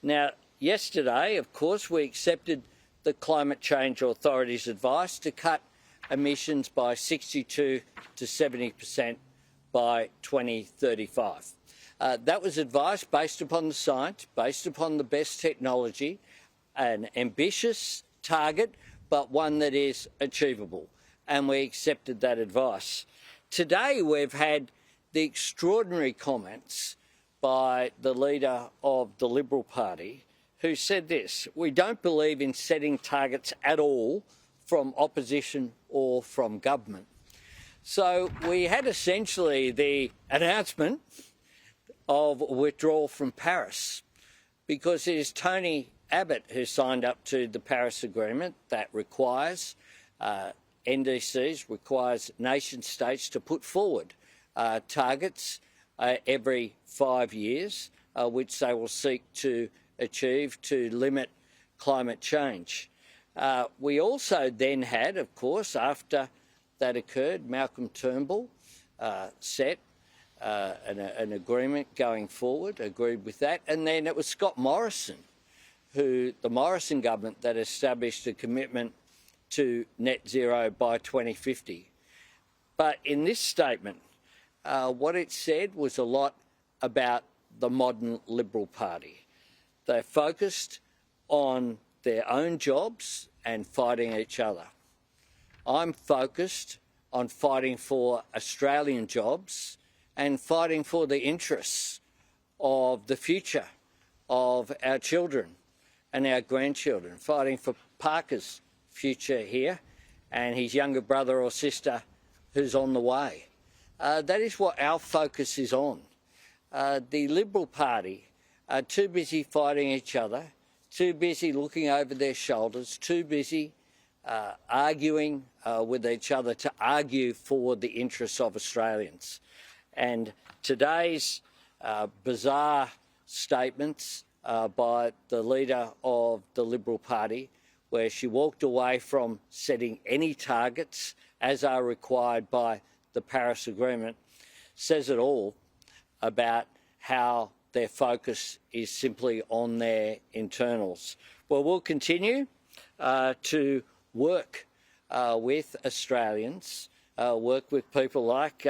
Now, yesterday, of course, we accepted the Climate Change Authority's advice to cut emissions by 62 to 70% by 2035. That was advice based upon the science, based upon the best technology, an ambitious target, but one that is achievable. And we accepted that advice. Today, we've had the extraordinary comments by the leader of the Liberal Party, who said this: "We don't believe in setting targets at all from opposition or from government." So we had essentially the announcement of withdrawal from Paris, because it is Tony Abbott who signed up to the Paris Agreement that requires NDCs, requires nation states to put forward targets every 5 years, which they will seek to achieve to limit climate change. We also then had, of course, after that occurred, Malcolm Turnbull set an agreement going forward, agreed with that, and then it was Scott Morrison, the Morrison government, that established a commitment to net zero by 2050. But in this statement, what it said was a lot about the modern Liberal Party. They're focused on their own jobs and fighting each other. I'm focused on fighting for Australian jobs and fighting for the interests of the future of our children and our grandchildren, fighting for Parker's future here and his younger brother or sister who's on the way. That is what our focus is on. The Liberal Party are too busy fighting each other, too busy looking over their shoulders, too busy arguing with each other to argue for the interests of Australians. And today's bizarre statements by the leader of the Liberal Party, where she walked away from setting any targets as are required by the Paris Agreement, says it all about how their focus is simply on their internals. Well, we'll continue to work with Australians, work with people like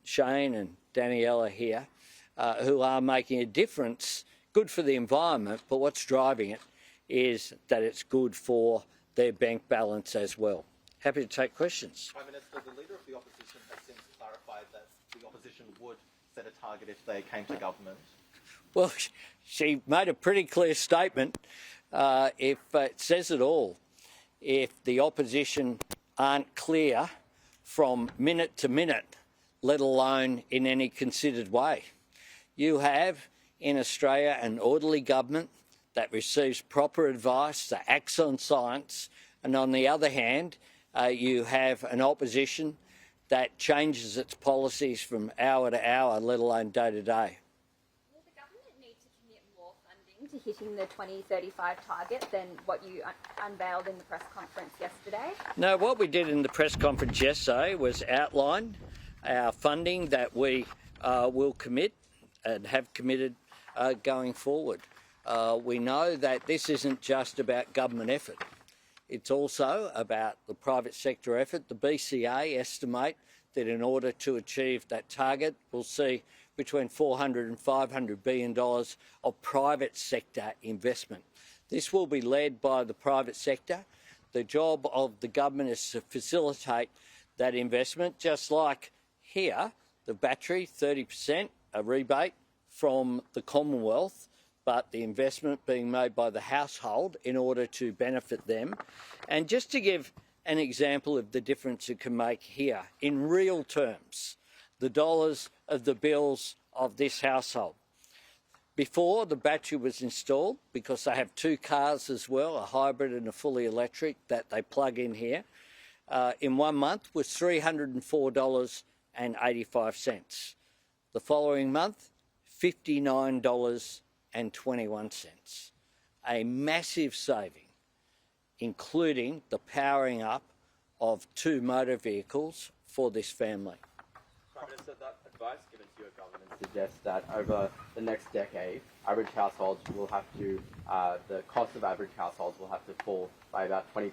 Shane and Daniela here, who are making a difference, good for the environment, but what's driving it is that it's good for their bank balance as well. Happy to take questions. Prime Minister, the Leader of the Opposition has since clarified that the Opposition would set a target if they came to government. Well, she made a pretty clear statement. If it says it all, if the Opposition aren't clear from minute to minute, let alone in any considered way. You have in Australia an orderly government that receives proper advice, that acts on science, and on the other hand, you have an opposition that changes its policies from hour to hour, let alone day to day. Will the government need to commit more funding to hitting the 2035 target than what you unveiled in the press conference yesterday? No, what we did in the press conference yesterday was outline our funding that we will commit and have committed going forward. We know that this isn't just about government effort. It's also about the private sector effort. The BCA estimate that in order to achieve that target, we'll see between $400 and $500 billion of private sector investment. This will be led by the private sector. The job of the government is to facilitate that investment, just like here, the battery, 30%, a rebate from the Commonwealth, but the investment being made by the household in order to benefit them. And just to give an example of the difference it can make here, in real terms, the dollars of the bills of this household. Before the battery was installed, because they have two cars as well, a hybrid and a fully electric that they plug in here, in 1 month was $304.85. The following month, $59.21. A massive saving, including the powering up of 2 motor vehicles for this family. Prime Minister, that advice given to your government suggests that over the next decade, average households will have to, the cost of average households will have to fall by about 20%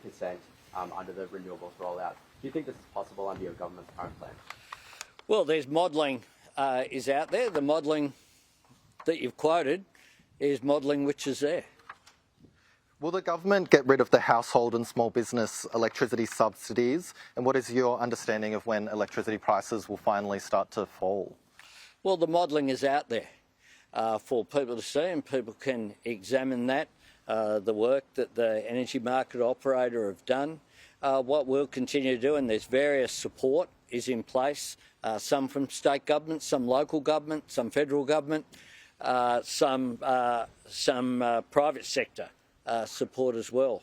under the renewables rollout. Do you think this is possible under your government's current plan? Well, there's modelling is out there. The modelling that you've quoted is modelling which is there. Will the government get rid of the household and small business electricity subsidies? And what is your understanding of when electricity prices will finally start to fall? Well, the modelling is out there for people to see, and people can examine that, the work that the energy market operator have done. What we'll continue to do, and there's various support is in place, some from state government, some local government, some federal government, some private sector support as well.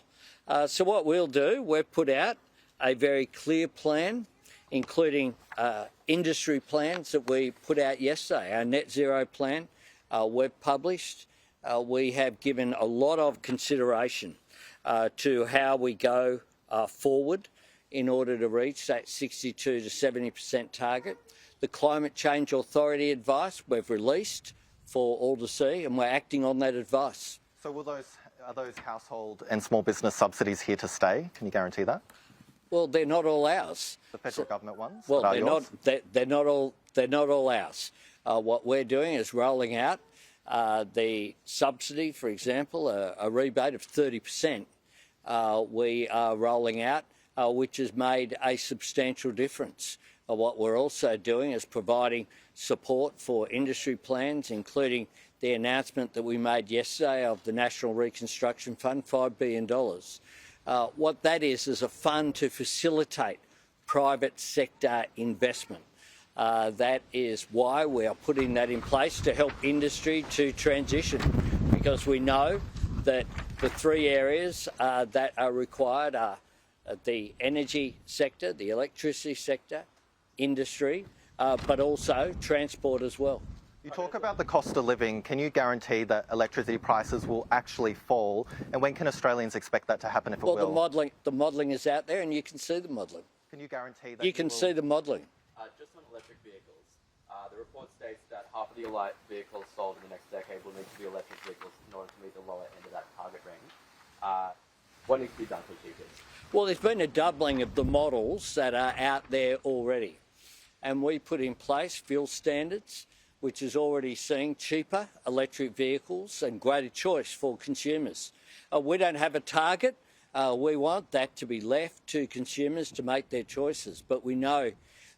So what we'll do, we've put out a very clear plan, including industry plans that we put out yesterday. Our net zero plan we've published. We have given a lot of consideration to how we go forward in order to reach that 62 to 70% target. The Climate Change Authority advice we've released for all to see, and we're acting on that advice. So are those household and small business subsidies here to stay? Can you guarantee that? Well, they're not all ours. The federal government ones? Well, that are yours? they're not all ours. What we're doing is rolling out the subsidy, for example, a rebate of 30%. We are rolling out, which has made a substantial difference. What we're also doing is providing support for industry plans, including the announcement that we made yesterday of the National Reconstruction Fund, $5 billion. What that is a fund to facilitate private sector investment. That is why we are putting that in place to help industry to transition, because we know that the three areas that are required are the energy sector, the electricity sector, industry, but also transport as well. You talk about the cost of living. Can you guarantee that electricity prices will actually fall? And when can Australians expect that to happen, if it will? Well, the modelling is out there, and you can see the modelling. Can you guarantee that you can see the modelling? Just on electric vehicles, the report states that half of the light vehicles sold in the next decade will need to be electric vehicles in order to meet the lower end of that target range. What needs to be done to achieve this? Well, there's been a doubling of the models that are out there already. And we put in place fuel standards, which is already seeing cheaper electric vehicles and greater choice for consumers. We don't have a target. We want that to be left to consumers to make their choices. But we know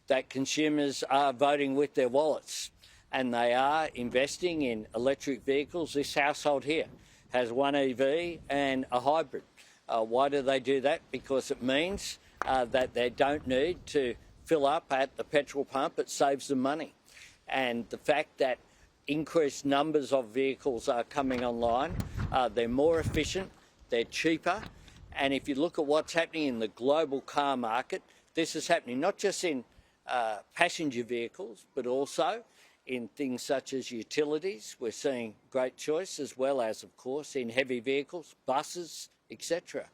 that consumers are voting with their wallets, and they are investing in electric vehicles. This household here has one EV and a hybrid. Why do they do that? Because it means that they don't need to fill up at the petrol pump. It saves them money. And the fact that increased numbers of vehicles are coming online, they're more efficient, they're cheaper. And if you look at what's happening in the global car market, this is happening not just in passenger vehicles, but also in things such as utilities. We're seeing great choice, as well as, of course, in heavy vehicles, buses, etc.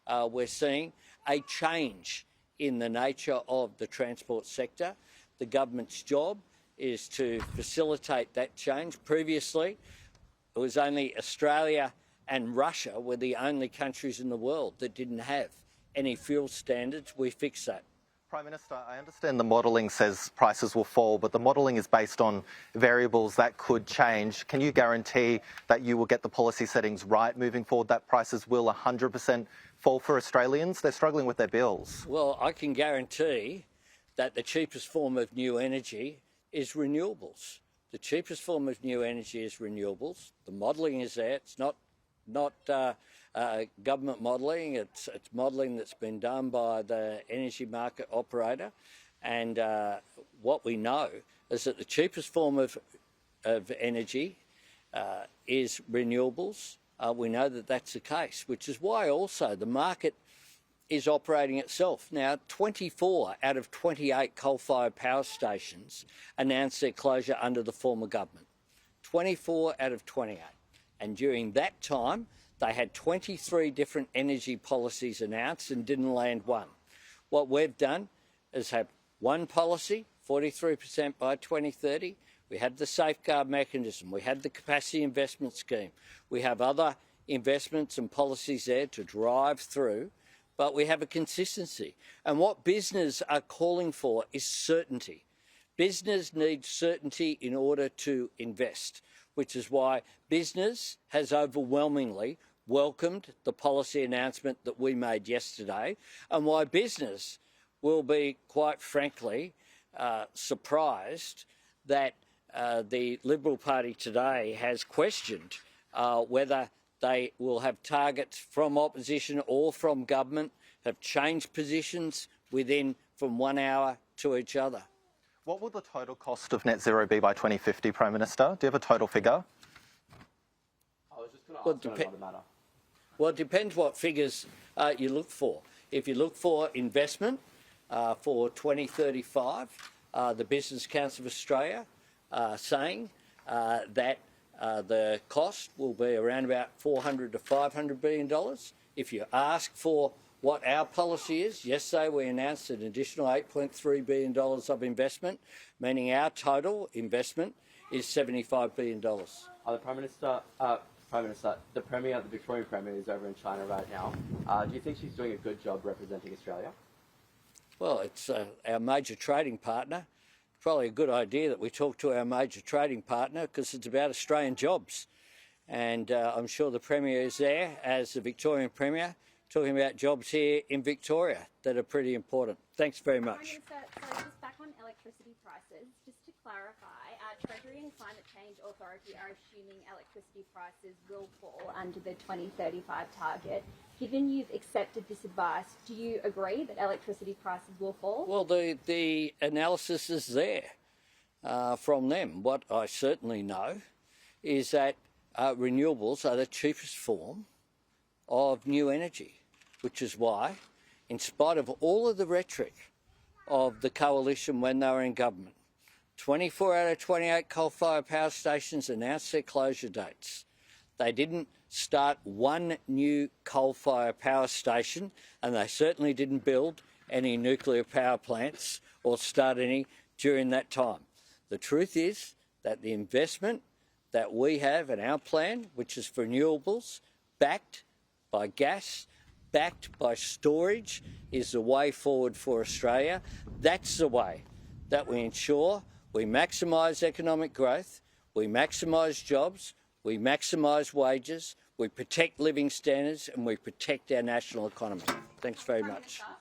We're seeing a change in the nature of the transport sector. The government's job is to facilitate that change. Previously, it was only Australia and Russia were the only countries in the world that didn't have any fuel standards. We fixed that. Prime Minister, I understand the modelling says prices will fall, but the modelling is based on variables that could change. Can you guarantee that you will get the policy settings right moving forward, that prices will 100% fall for Australians? They're struggling with their bills. Well, I can guarantee that the cheapest form of new energy is renewables. The cheapest form of new energy is renewables. The modelling is there. It's not government modelling. It's modelling that's been done by the energy market operator. And what we know is that the cheapest form of energy is renewables. We know that that's the case, which is why also the market is operating itself. Now, 24 out of 28 coal-fired power stations announced their closure under the former government. 24 out of 28. And during that time, they had 23 different energy policies announced and didn't land one. What we've done is have one policy 43% by 2030. We had the safeguard mechanism. We had the capacity investment scheme. We have other investments and policies there to drive through, but we have a consistency. And what business are calling for is certainty. Business needs certainty in order to invest, which is why business has overwhelmingly welcomed the policy announcement that we made yesterday, and why business will be, quite frankly, surprised that the Liberal Party today has questioned whether they will have targets from opposition or from government, have changed positions within from 1 hour to each other. What will the total cost of net zero be by 2050, Prime Minister? Do you have a total figure? I was just going to ask on another matter. Well, it depends what figures you look for. If you look for investment for 2035, the Business Council of Australia saying that the cost will be around about $400 to $500 billion. If you ask for what our policy is, yesterday we announced an additional $8.3 billion of investment, meaning our total investment is $75 billion. Prime Minister, the Premier, the Victorian Premier, is over in China right now. Do you think she's doing a good job representing Australia? Well, it's our major trading partner. Probably a good idea that we talk to our major trading partner because it's about Australian jobs. And I'm sure the Premier is there as the Victorian Premier talking about jobs here in Victoria that are pretty important. Thanks very much. Prime Minister, so just back on electricity prices, just to clarify, Treasury and Climate Change Authority are assuming electricity prices will fall under the 2035 target. Given you've accepted this advice, do you agree that electricity prices will fall? Well, the analysis is there from them. What I certainly know is that renewables are the cheapest form of new energy, which is why, in spite of all of the rhetoric of the coalition when they were in government, 24 out of 28 coal-fired power stations announced their closure dates. They didn't start one new coal-fired power station, and they certainly didn't build any nuclear power plants or start any during that time. The truth is that the investment that we have in our plan, which is for renewables, backed by gas, backed by storage, is the way forward for Australia. That's the way that we ensure we maximise economic growth, we maximise jobs, we maximise wages, we protect living standards, and we protect our national economy. Thanks very much.